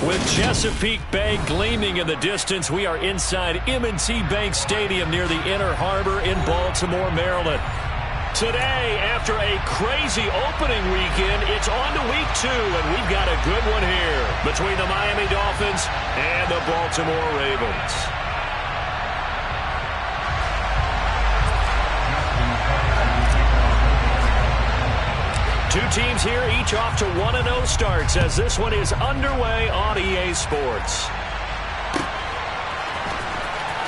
With Chesapeake Bay gleaming in the distance, we are inside M&T Bank Stadium near the Inner Harbor in Baltimore, Maryland. Today, after a crazy opening weekend, it's on to week 2, and we've got a good one here between the Miami Dolphins and the Baltimore Ravens. Two teams here, each off to 1-0 starts as this one is underway on EA Sports.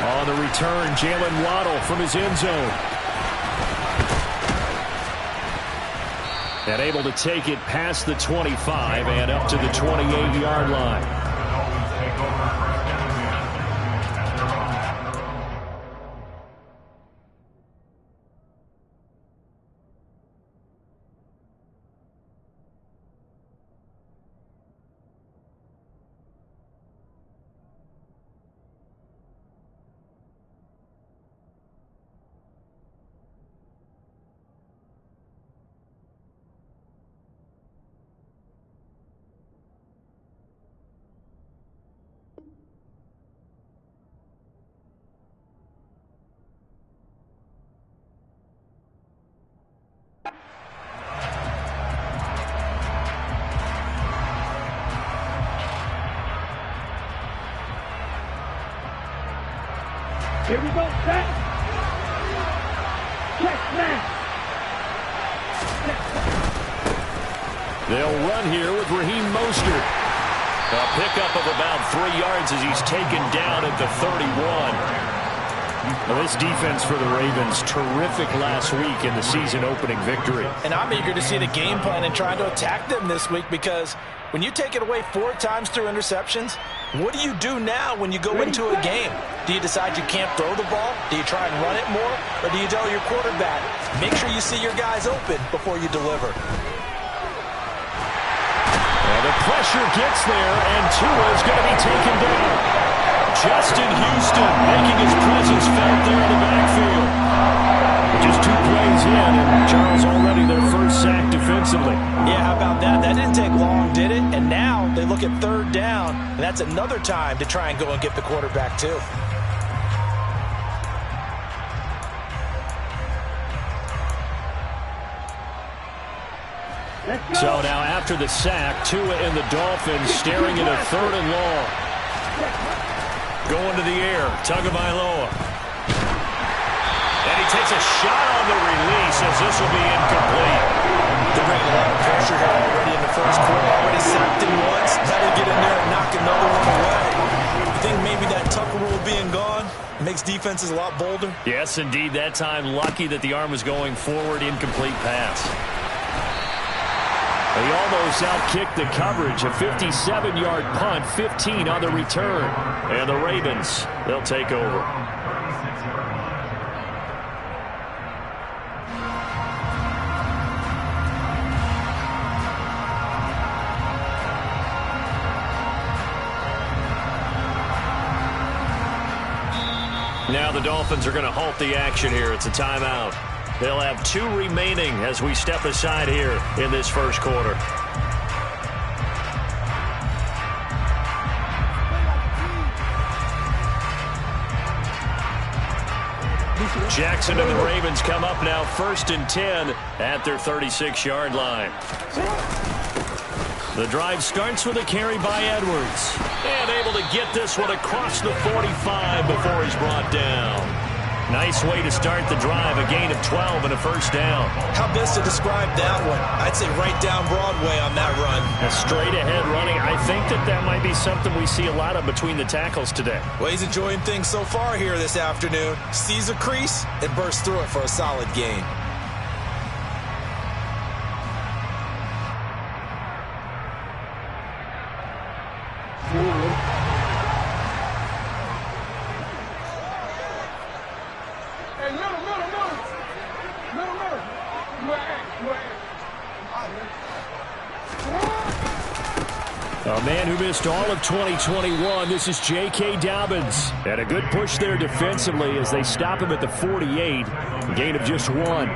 On the return, Jalen Waddle from his end zone. And able to take it past the 25 and up to the 28-yard line. Here we go, set. Check now. They'll run here with Raheem Mostert. A pickup of about 3 yards as he's taken down at the 31. Well, this defense for the Ravens, terrific last week in the season-opening victory. And I'm eager to see the game plan and trying to attack them this week because when you take it away 4 times through interceptions, what do you do now when you go into a game? Do you decide you can't throw the ball? Do you try and run it more? Or do you tell your quarterback, make sure you see your guys open before you deliver? Well, the pressure gets there, and Tua is going to be taken down. Justin Houston making his presence felt there in the backfield. Just 2 plays in, and Charles already their first sack defensively. Yeah, how about that? That didn't take long, did it? And now they look at 3rd down, and that's another time to try and go and get the quarterback too. So now after the sack, Tua and the Dolphins staring at a 3rd and long. Going to the air, Tagovailoa. And he takes a shot on the release as this will be incomplete. They're bringing a lot of pressure here already in the first quarter. Already sacked him once. Got to get in there and knock another one away. You think maybe that Tucker rule being gone makes defenses a lot bolder? Yes, indeed. That time, lucky that the arm was going forward, incomplete pass. He almost outkicked the coverage. A 57-yard punt, 15 on the return. And the Ravens, they'll take over. Now the Dolphins are going to halt the action here. It's a timeout. They'll have 2 remaining as we step aside here in this first quarter. Jackson and the Ravens come up now 1st and 10 at their 36-yard line. The drive starts with a carry by Edwards. And able to get this one across the 45 before he's brought down. Nice way to start the drive, a gain of 12 and a first down. How best to describe that one? I'd say right down Broadway on that run. A straight-ahead running. I think that might be something we see a lot of between the tackles today. Well, he's enjoying things so far here this afternoon. Sees a crease and bursts through it for a solid gain. A man who missed all of 2021, this is J.K. Dobbins. And a good push there defensively as they stop him at the 48. Gain of just 1.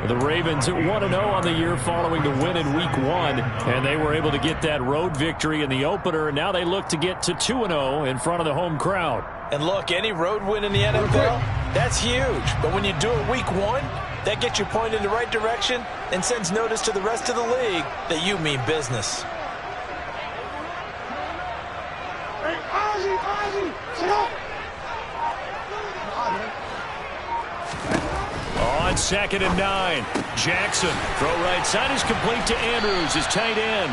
The Ravens 1-0 on the year following the win in Week 1, and they were able to get that road victory in the opener, and now they look to get to 2-0 in front of the home crowd. And look, any road win in the NFL, that's huge. But when you do it Week 1, that gets you pointed in the right direction and sends notice to the rest of the league that you mean business. On 2nd and 9, Jackson, throw right side is complete to Andrews, his tight end.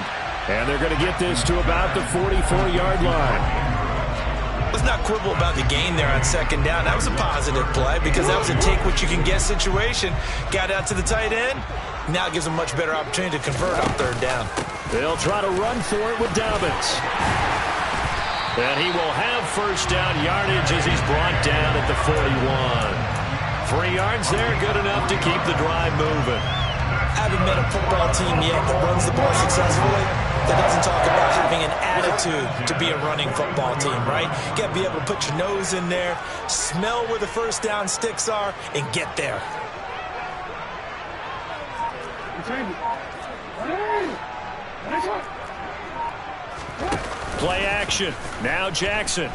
And they're going to get this to about the 44-yard line. Let's not quibble about the gain there on 2nd down. That was a positive play because that was a take-what-you-can-get situation. Got out to the tight end. Now it gives them a much better opportunity to convert on 3rd down. They'll try to run for it with Dobbins. And he will have first down yardage as he's brought down at the 41. 3 yards there, good enough to keep the drive moving. I haven't met a football team yet that runs the ball successfully that doesn't talk about having an attitude to be a running football team, right? You got to be able to put your nose in there, smell where the first down sticks are, and get there. Play action. Now Jackson.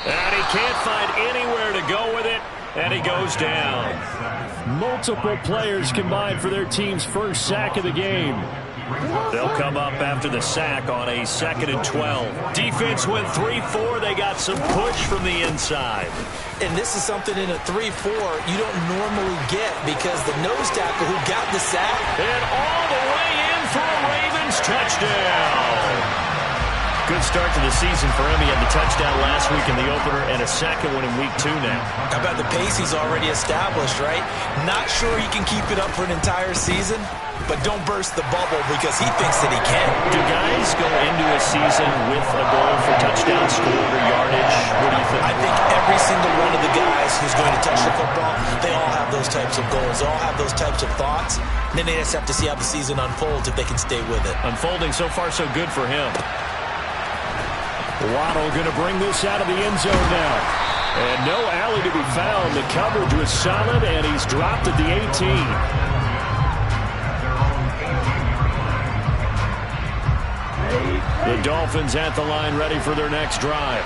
And he can't find anywhere to go with it, and he goes down. Multiple players combined for their team's first sack of the game. They'll come up after the sack on a 2nd and 12. Defense went 3-4. They got some push from the inside. And this is something in a 3-4 you don't normally get because the nose tackle who got the sack. And all the way in for a Ravens touchdown. Good start to the season for him. He had the touchdown last week in the opener and a second one in Week 2 now. How about the pace he's already established, right? Not sure he can keep it up for an entire season, but don't burst the bubble because he thinks that he can. Do guys go into a season with a goal for touchdown scored or yardage? What do you think? I think every single one of the guys who's going to touch the football, they all have those types of goals. They all have those types of thoughts. And then they just have to see how the season unfolds if they can stay with it. Unfolding so far so good for him. Waddle going to bring this out of the end zone now. And no alley to be found. The coverage was solid, and he's dropped at the 18. The Dolphins at the line ready for their next drive.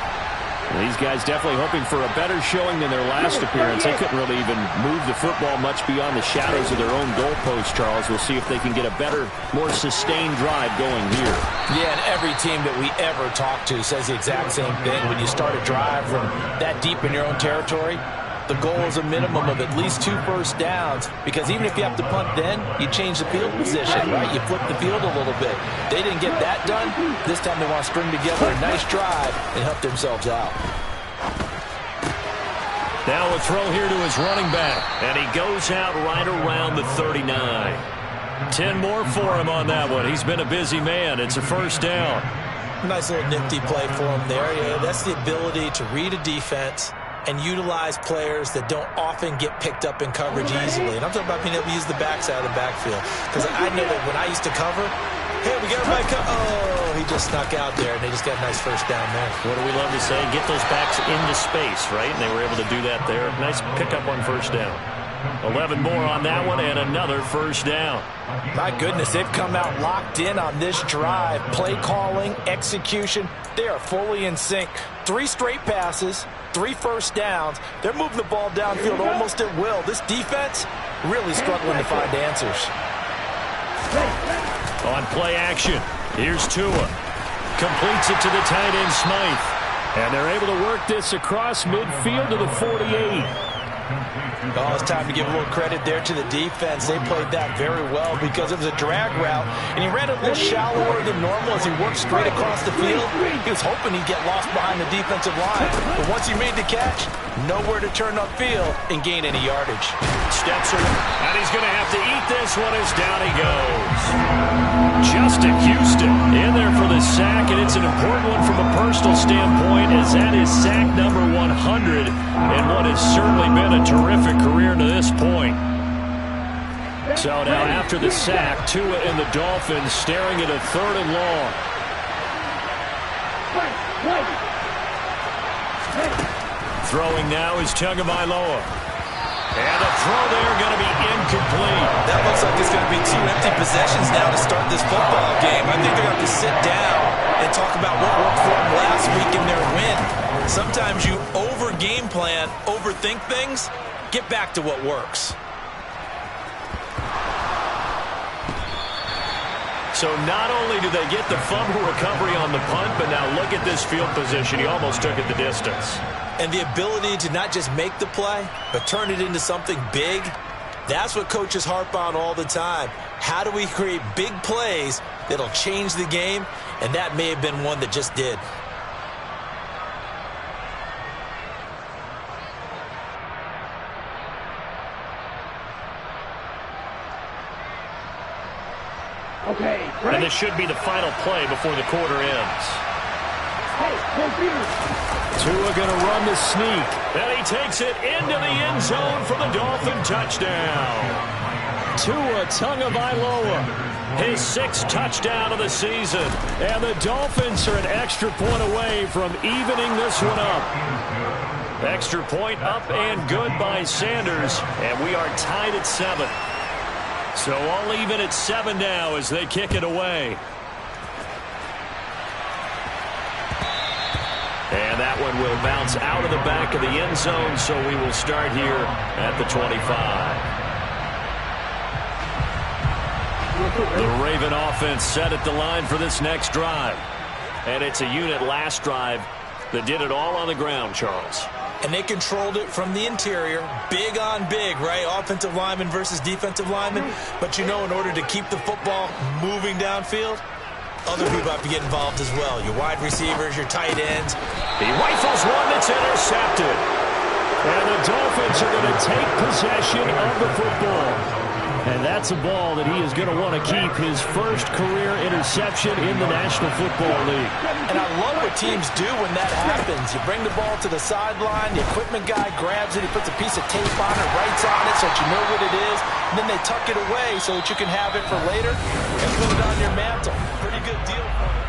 These guys definitely hoping for a better showing than their last appearance. They couldn't really even move the football much beyond the shadows of their own goalpost, Charles. We'll see if they can get a better, more sustained drive going here. Yeah, and every team that we ever talk to says the exact same thing. When you start a drive from that deep in your own territory, the goal is a minimum of at least 2 first downs because even if you have to punt then, you change the field position, right? You flip the field a little bit. They didn't get that done. This time they want to string together a nice drive and help themselves out. Now a throw here to his running back, and he goes out right around the 39. 10 more for him on that one. He's been a busy man. It's a first down. Nice little nifty play for him there. Yeah, that's the ability to read a defense and utilize players that don't often get picked up in coverage easily. And I'm talking about being able to use the backside of the backfield. Because I know that when I used to cover, hey, we got everybody oh, he just snuck out there, and they just got a nice first down there. What do we love to say? Get those backs into space, right? And they were able to do that there. Nice pickup on first down. 11 more on that one, and another first down. My goodness, they've come out locked in on this drive. Play calling, execution, they are fully in sync. 3 straight passes, 3 first downs. They're moving the ball downfield almost at will. This defense really struggling to find answers. On play action, here's Tua. Completes it to the tight end, Smythe. And they're able to work this across midfield to the 48. Oh, it's time to give a little credit there to the defense. They played that very well because it was a drag route, and he ran a little shallower than normal as he worked straight across the field. He was hoping he'd get lost behind the defensive line, but once he made the catch, nowhere to turn upfield and gain any yardage. Steps away, and he's going to have to eat this one as down he goes. Justin Houston in there for the sack, and it's an important one from a personal standpoint as that is sack number 100 and what has certainly been a terrific career to this point. So now after the sack, Tua and the Dolphins staring at a 3rd and long. Throwing now is Tagovailoa. And the throw there going to be incomplete. That looks like it's going to be 2 empty possessions now to start this football game. I think they're going to have to sit down and talk about what worked for them last week in their win. Sometimes you over-game plan, overthink things. Get back to what works. So not only do they get the fumble recovery on the punt, but now look at this field position. He almost took it the distance. And the ability to not just make the play, but turn it into something big, that's what coaches harp on all the time. How do we create big plays that'll change the game? And that may have been one that just did. Okay, and this should be the final play before the quarter ends. Tua going to run the sneak. And he takes it into the end zone for the Dolphin touchdown. Tua Tagovailoa, his 6th touchdown of the season. And the Dolphins are an extra point away from evening this one up. Extra point up and good by Sanders. And we are tied at 7. So all even at 7 now as they kick it away. And that one will bounce out of the back of the end zone, so we will start here at the 25. The Raven offense set at the line for this next drive. And it's a unit last drive that did it all on the ground, Charles. And they controlled it from the interior, big on big, right? Offensive lineman versus defensive lineman. But you know, in order to keep the football moving downfield, other people have to get involved as well. Your wide receivers, your tight ends. He rifles one that's intercepted. And the Dolphins are going to take possession of the football. And that's a ball that he is going to want to keep, his first career interception in the National Football League. And I love what teams do when that happens. You bring the ball to the sideline, the equipment guy grabs it, he puts a piece of tape on it, writes on it so that you know what it is, and then they tuck it away so that you can have it for later and put it on your mantle. Pretty good deal for them.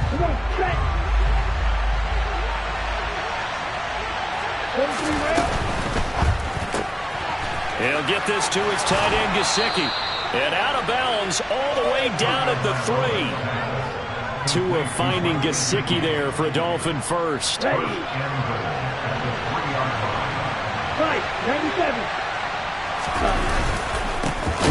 Come on, set. 1-3 rail. He'll get this to his tight end, Gesicki. And out of bounds all the way down at the 3. Tua finding Gesicki there for a Dolphin first. Ready. Right, 97.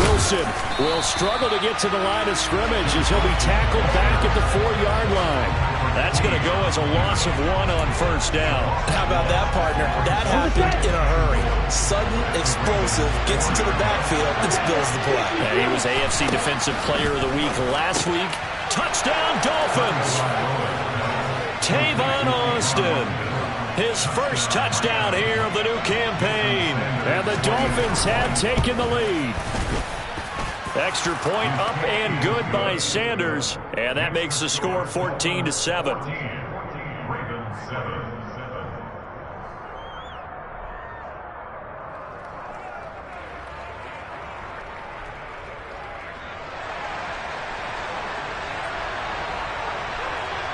Wilson will struggle to get to the line of scrimmage as he'll be tackled back at the 4-yard line. That's going to go as a loss of 1 on first down. How about that, partner? That happened in a hurry. Sudden, explosive, gets into the backfield and spills the play. And he was AFC Defensive Player of the Week last week. Touchdown, Dolphins! Tavon Austin, his first touchdown here of the new campaign. And the Dolphins have taken the lead. Extra point up and good by Sanders. And that makes the score 14-7.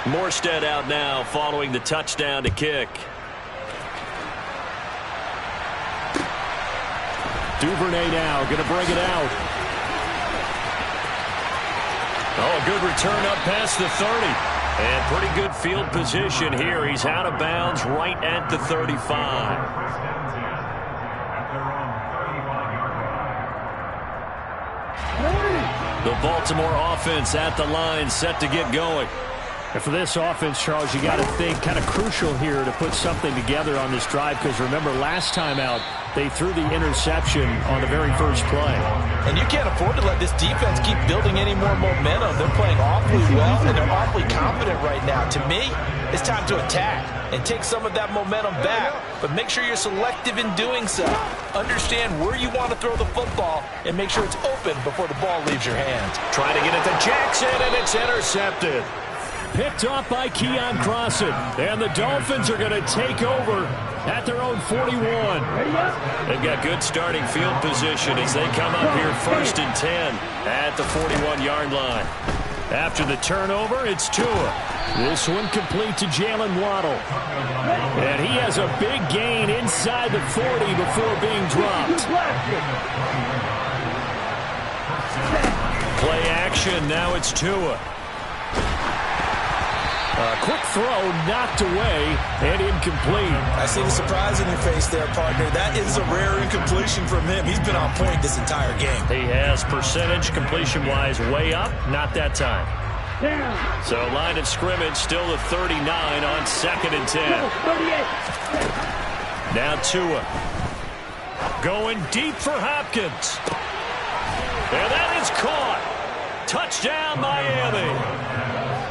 Morstead out now following the touchdown to kick. Duvernay now going to bring it out. Oh, a good return up past the 30. And pretty good field position here. He's out of bounds right at the 35. The Baltimore offense at the line set to get going. And for this offense, Charles, you got to think kind of crucial here to put something together on this drive, because remember last time out they threw the interception on the very first play. And you can't afford to let this defense keep building any more momentum. They're playing awfully well, and they're awfully confident right now. To me, it's time to attack and take some of that momentum back, but make sure you're selective in doing so. Understand where you want to throw the football and make sure it's open before the ball leaves your hands. Trying to get it to Jackson, and it's intercepted. Picked off by Keon Crossan. And the Dolphins are going to take over at their own 41. They've got good starting field position as they come up here 1st and 10 at the 41-yard line. After the turnover, it's Tua. This one complete to Jalen Waddle. And he has a big gain inside the 40 before being dropped. Play action, now it's Tua. A quick throw knocked away and incomplete. I see the surprise in your face there, partner. That is a rare incompletion from him. He's been on point this entire game. He has percentage completion-wise way up, not that time. So line of scrimmage still the 39 on 2nd and 10. Now Tua. Going deep for Hopkins. And that is caught. Touchdown, Miami.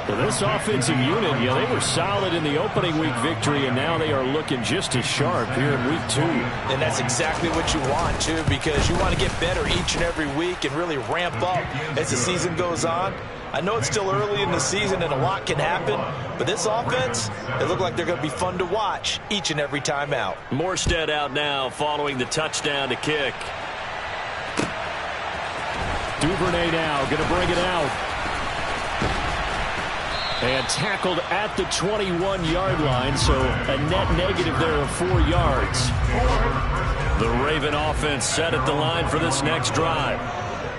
Well, this offensive unit, they were solid in the opening week victory, and now they are looking just as sharp here in week 2. And that's exactly what you want, too, because you want to get better each and every week and really ramp up as the season goes on. I know it's still early in the season and a lot can happen, but this offense, they look like they're going to be fun to watch each and every time out. Morstead out now following the touchdown to kick. Duvernay now going to bring it out. And tackled at the 21-yard line, so a net negative there of 4 yards. The Raven offense set at the line for this next drive.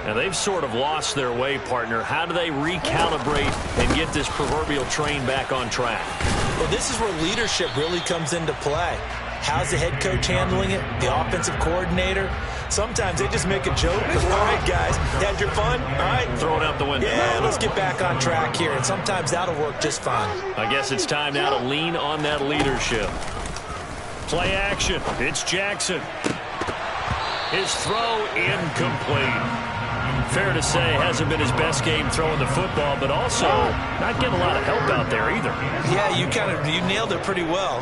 Now, they've sort of lost their way, partner. How do they recalibrate and get this proverbial train back on track? Well, this is where leadership really comes into play. How's the head coach handling it? The offensive coordinator? Sometimes they just make a joke. All right, guys, had your fun? All right. Throw it out the window. Yeah, let's get back on track here. And sometimes that'll work just fine. I guess it's time now to lean on that leadership. Play action. It's Jackson. His throw incomplete. Fair to say, hasn't been his best game throwing the football, but also not getting a lot of help out there either. Yeah, you nailed it pretty well,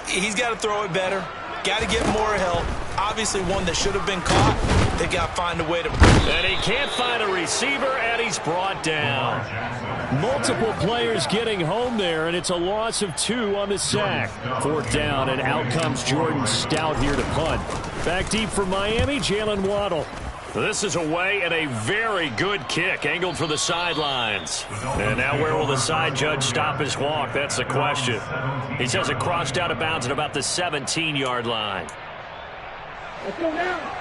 He's got to throw it better. Got to get more help. Obviously one that should have been caught. They got to find a way to bring it. And he can't find a receiver, and he's brought down. Multiple players getting home there, and it's a loss of 2 on the sack. 4th down, and out comes Jordan Stout here to punt. Back deep for Miami, Jalen Waddle. This is away and a very good kick, angled for the sidelines. And now where will the side judge stop his walk? That's the question. He says it crossed out of bounds at about the 17-yard line.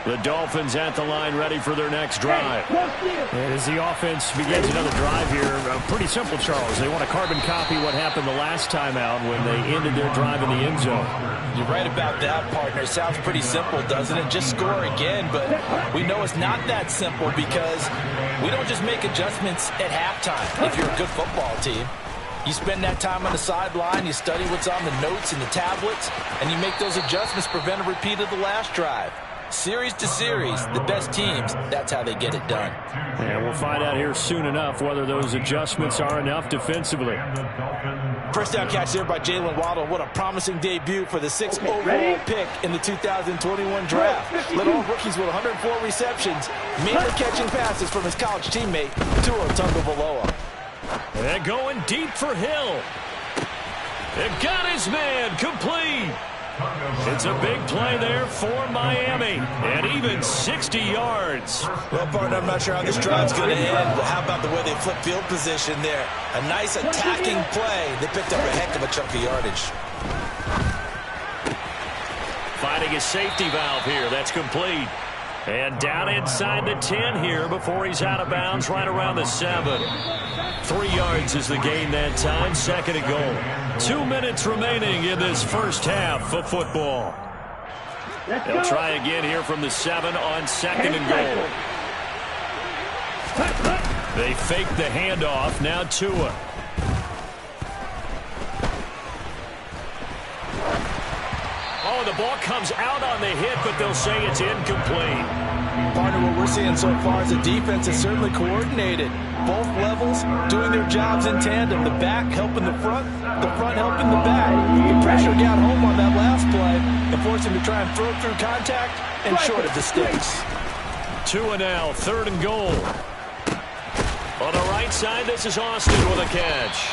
The Dolphins at the line, ready for their next drive. And as the offense begins another drive here, pretty simple, Charles. They want to carbon copy what happened the last time out when they ended their drive in the end zone. You're right about that, partner. Sounds pretty simple, doesn't it? Just score again, but we know it's not that simple because we don't just make adjustments at halftime if you're a good football team. You spend that time on the sideline, you study what's on the notes and the tablets, and you make those adjustments, prevent a repeat of the last drive. Series to series, the best teams, that's how they get it done. And we'll find out here soon enough whether those adjustments are enough defensively. First down catch there by Jalen Waddle. What a promising debut for the 6th overall pick in the 2021 draft. Led all rookies with 104 receptions, mainly catching passes from his college teammate, Tua Tagovailoa. And going deep for Hill. It got his man complete. It's a big play there for Miami, and even 60 yards. Well, partner, I'm not sure how this drive's going to end, but how about the way they flip field position there? A nice attacking play. They picked up a heck of a chunk of yardage. Finding a safety valve here. That's complete. And down inside the 10 here before he's out of bounds right around the 7. 3 yards is the gain that time. 2nd and goal. 2 minutes remaining in this first half of football. They'll try again here from the 7 on 2nd and goal. They fake the handoff. Now Tua. Oh, the ball comes out on the hit, but they'll say it's incomplete. Partner, what we're seeing so far is the defense is certainly coordinated. Both levels doing their jobs in tandem. The back helping the front helping the back. The pressure got home on that last play and forced him to try and throw through contact and short of the sticks. Tua now, 3rd and goal. On the right side, this is Austin with a catch.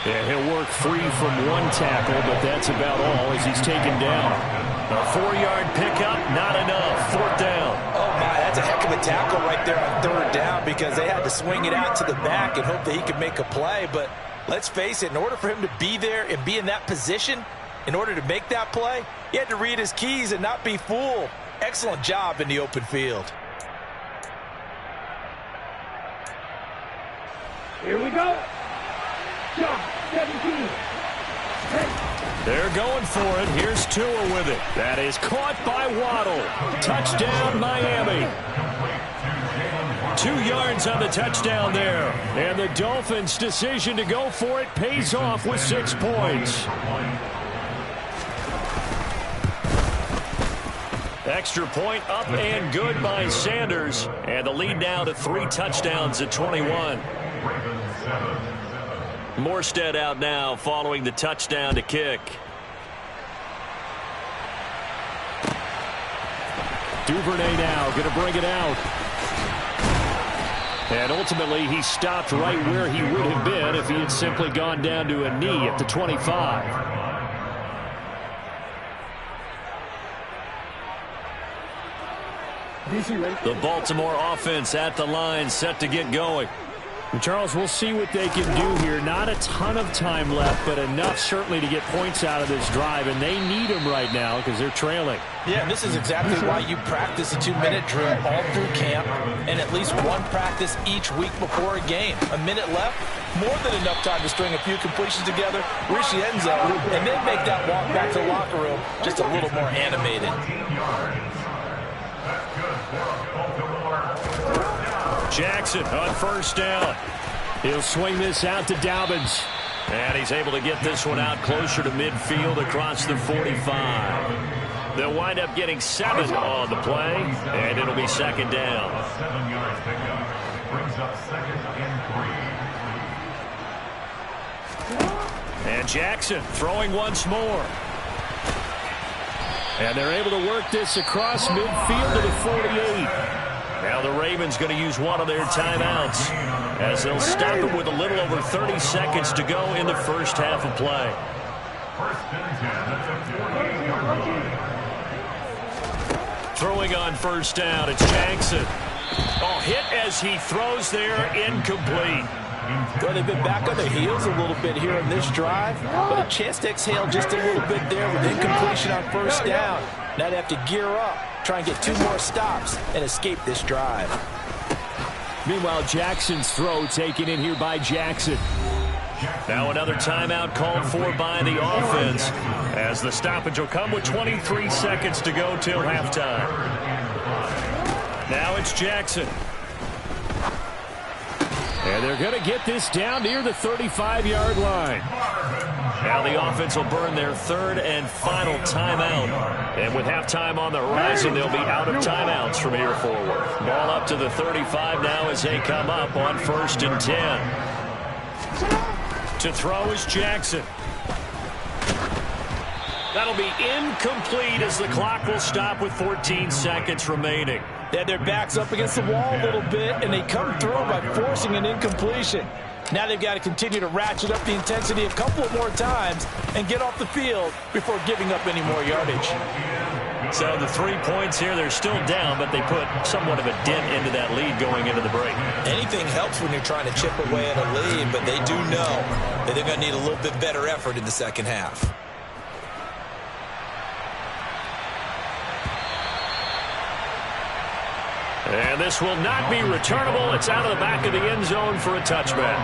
Yeah, he'll work free from one tackle, but that's about all as he's taken down. A 4-yard pickup, not enough. 4th down. Oh, my, that's a heck of a tackle right there on third down because they had to swing it out to the back and hope that he could make a play. But let's face it, in order for him to be there and be in that position, in order to make that play, he had to read his keys and not be fooled. Excellent job in the open field. Here we go. Shot 17. They're going for it. Here's Tua with it. That is caught by Waddle. Touchdown, Miami. 2 yards on the touchdown there. And the Dolphins' decision to go for it pays off with 6 points. Extra point up and good by Sanders. And the lead now to 3 touchdowns at 21. Morstead out now following the touchdown to kick. Duvernay now going to bring it out. And ultimately he stopped right where he would have been if he had simply gone down to a knee at the 25. The Baltimore offense at the line, set to get going. Charles, we'll see what they can do here. Not a ton of time left, but enough certainly to get points out of this drive, and they need them right now because they're trailing. Yeah, this is exactly why you practice a 2-minute drill all through camp and at least one practice each week before a game. A minute left, more than enough time to string a few completions together, reach the end zone, and then make that walk back to the locker room just a little more animated. Jackson on first down. He'll swing this out to Dobbins. And he's able to get this one out closer to midfield across the 45. They'll wind up getting 7 on the play, and it'll be second down. 7 yards pickup brings up 2nd and 3. And Jackson throwing once more. And they're able to work this across midfield to the 48. Now the Ravens going to use one of their timeouts as they'll stop it with a little over 30 seconds to go in the first half of play. Throwing on first down, it's Jackson. Oh, hit as he throws there, incomplete. Well, they've been back on their heels a little bit here in this drive, but a chance to exhale just a little bit there with incompletion on first down. Now they have to gear up, try and get 2 more stops, and escape this drive. Meanwhile, Jackson's throw taken in here by Jackson. Now another timeout called for by the offense as the stoppage will come with 23 seconds to go till halftime. Now it's Jackson. And they're going to get this down near the 35-yard line. Now the offense will burn their 3rd and final timeout. And with halftime on the horizon, they'll be out of timeouts from here forward. Ball up to the 35 now as they come up on 1st and 10. To throw is Jackson. That'll be incomplete as the clock will stop with 14 seconds remaining. They had their backs up against the wall a little bit, and they come through by forcing an incompletion. Now they've got to continue to ratchet up the intensity a couple of more times and get off the field before giving up any more yardage. So the 3 points here, they're still down, but they put somewhat of a dent into that lead going into the break. Anything helps when you're trying to chip away at a lead, but they do know that they're going to need a little bit better effort in the second half. And this will not be returnable. It's out of the back of the end zone for a touchback.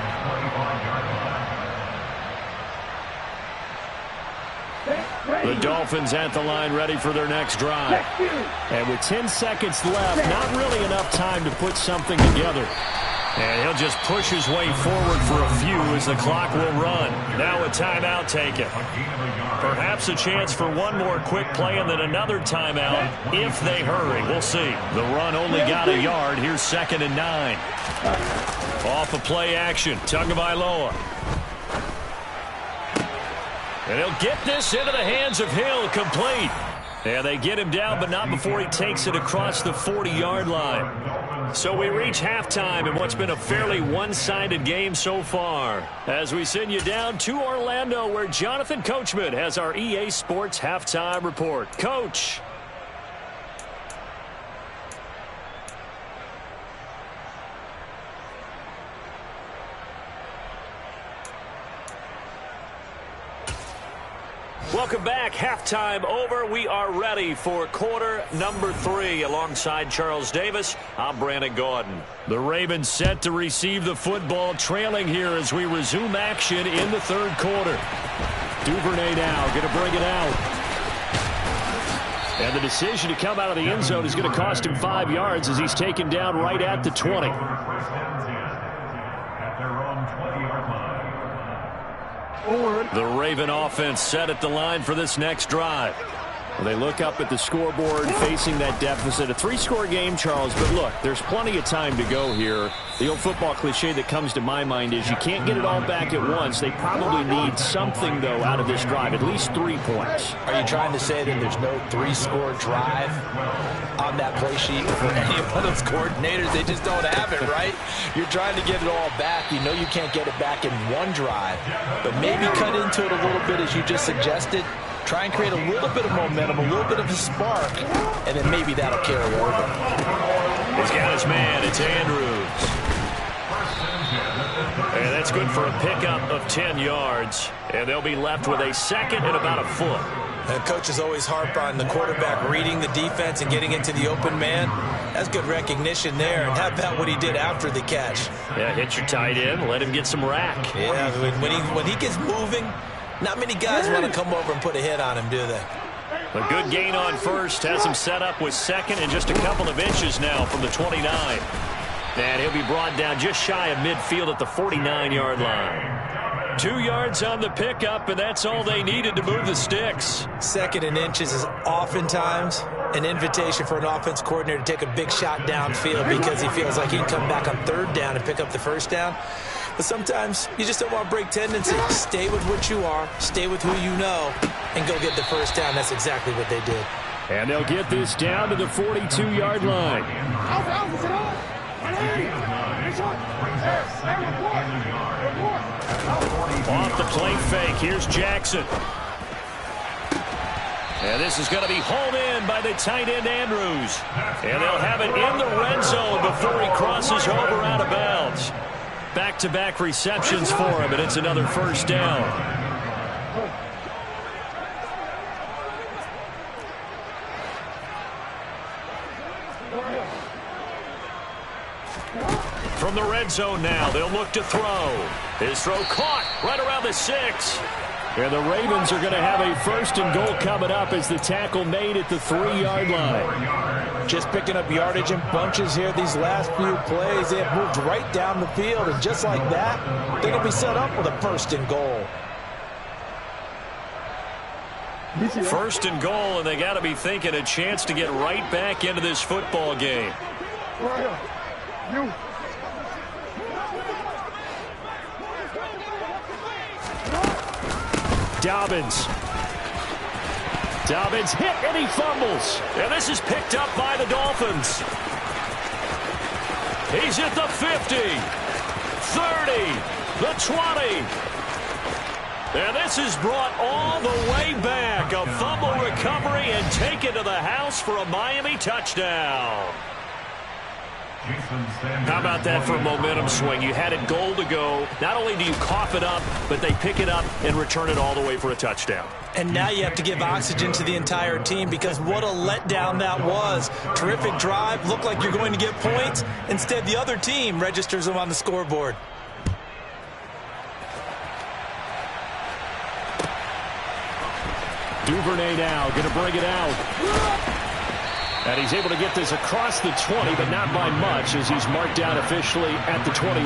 The Dolphins at the line ready for their next drive. And with 10 seconds left, not really enough time to put something together. And he'll just push his way forward for a few as the clock will run. Now a timeout taken. Perhaps a chance for one more quick play and then another timeout if they hurry. We'll see. The run only got a yard. Here's 2nd and 9. Off of play action. Tagovailoa. And he'll get this into the hands of Hill, complete. And they get him down, but not before he takes it across the 40-yard line. So we reach halftime in what's been a fairly one-sided game so far. As we send you down to Orlando, where Jonathan Coachman has our EA Sports Halftime Report. Coach. Welcome back. Halftime over. We are ready for quarter number 3. Alongside Charles Davis, I'm Brandon Gaudin. The Ravens set to receive the football, trailing here as we resume action in the third quarter. Duvernay now going to bring it out. And the decision to come out of the end zone is going to cost him 5 yards as he's taken down right at the 20. The Raven offense set at the line for this next drive. Well, they look up at the scoreboard facing that deficit. A 3-score game, Charles, but look, there's plenty of time to go here. The old football cliche that comes to my mind is you can't get it all back at once. They probably need something, though, out of this drive, at least 3 points. Are you trying to say that there's no 3-score drive on that play sheet for any one of those coordinators? They just don't have it, right? You're trying to get it all back. You know you can't get it back in one drive, but maybe cut into it a little bit as you just suggested. Try and create a little bit of momentum, a little bit of a spark, and then maybe that'll carry over. He's got his man. It's Andrews. And that's good for a pickup of 10 yards. And they'll be left with a second and about a foot. And coaches always harp on the quarterback reading the defense and getting into the open man. That's good recognition there. And how about what he did after the catch? Yeah, hit your tight end, let him get some rack. Yeah, when he gets moving, not many guys want to come over and put a hit on him, do they? A good gain on first has him set up with second and just a couple of inches now from the 29. And he'll be brought down just shy of midfield at the 49-yard line. 2 yards on the pickup, and that's all they needed to move the sticks. Second and inches is oftentimes an invitation for an offense coordinator to take a big shot downfield because he feels like he can come back on third down and pick up the first down. But sometimes you just don't want to break tendency. Stay with what you are, stay with who you know, and go get the first down. That's exactly what they did. And they'll get this down to the 42-yard line. Off the play fake, here's Jackson. And this is going to be hauled in by the tight end Andrews. And they'll have it in the red zone before he crosses over out of bounds. Back-to-back receptions for him, and it's another first down. From the red zone now, they'll look to throw. His throw caught right around the 6. And the Ravens are going to have a first and goal coming up as the tackle made at the 3-yard line. Just picking up yardage in bunches here these last few plays. They have moved right down the field, and just like that, they're going to be set up with a first and goal. First and goal, and they got to be thinking a chance to get right back into this football game. Dobbins hit and he fumbles. And this is picked up by the Dolphins. He's at the 50, 30, the 20. And this is brought all the way back. A fumble recovery and taken to the house for a Miami touchdown. How about that for a momentum swing? You had it goal to go. Not only do you cough it up, but they pick it up and return it all the way for a touchdown. And now you have to give oxygen to the entire team because what a letdown that was. Terrific drive. Looked like you're going to get points. Instead, the other team registers them on the scoreboard. Duvernay now going to bring it out. And he's able to get this across the 20, but not by much as he's marked down officially at the 21.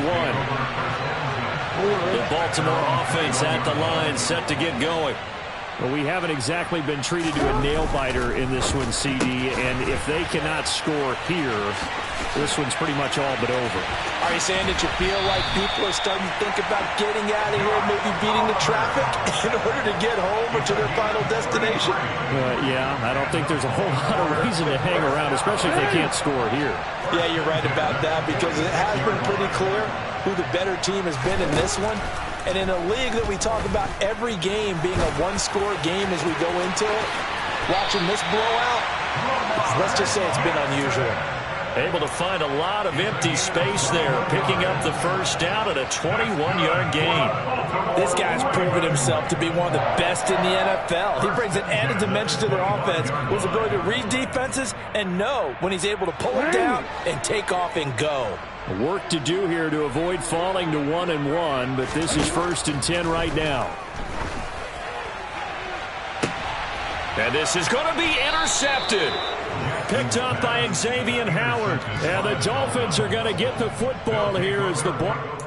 The Baltimore offense at the line, set to get going. Well, we haven't exactly been treated to a nail-biter in this one, CD, and if they cannot score here, this one's pretty much all but over. Are you saying that you feel like people are starting to think about getting out of here, maybe beating the traffic in order to get home or to their final destination? Yeah, I don't think there's a whole lot of reason to hang around, especially if they can't score here. Yeah, you're right about that because it has been pretty clear who the better team has been in this one. And in a league that we talk about every game being a one-score game as we go into it, watching this blowout, let's just say it's been unusual. Able to find a lot of empty space there, picking up the first down at a 21-yard gain. This guy's proven himself to be one of the best in the NFL. He brings an added dimension to their offense with his ability to read defenses and know when he's able to pull it down and take off and go. Work to do here to avoid falling to 1-1, but this is 1st and 10 right now. And this is going to be intercepted. Picked up by Xavier Howard. And the Dolphins are going to get the football here as the ball.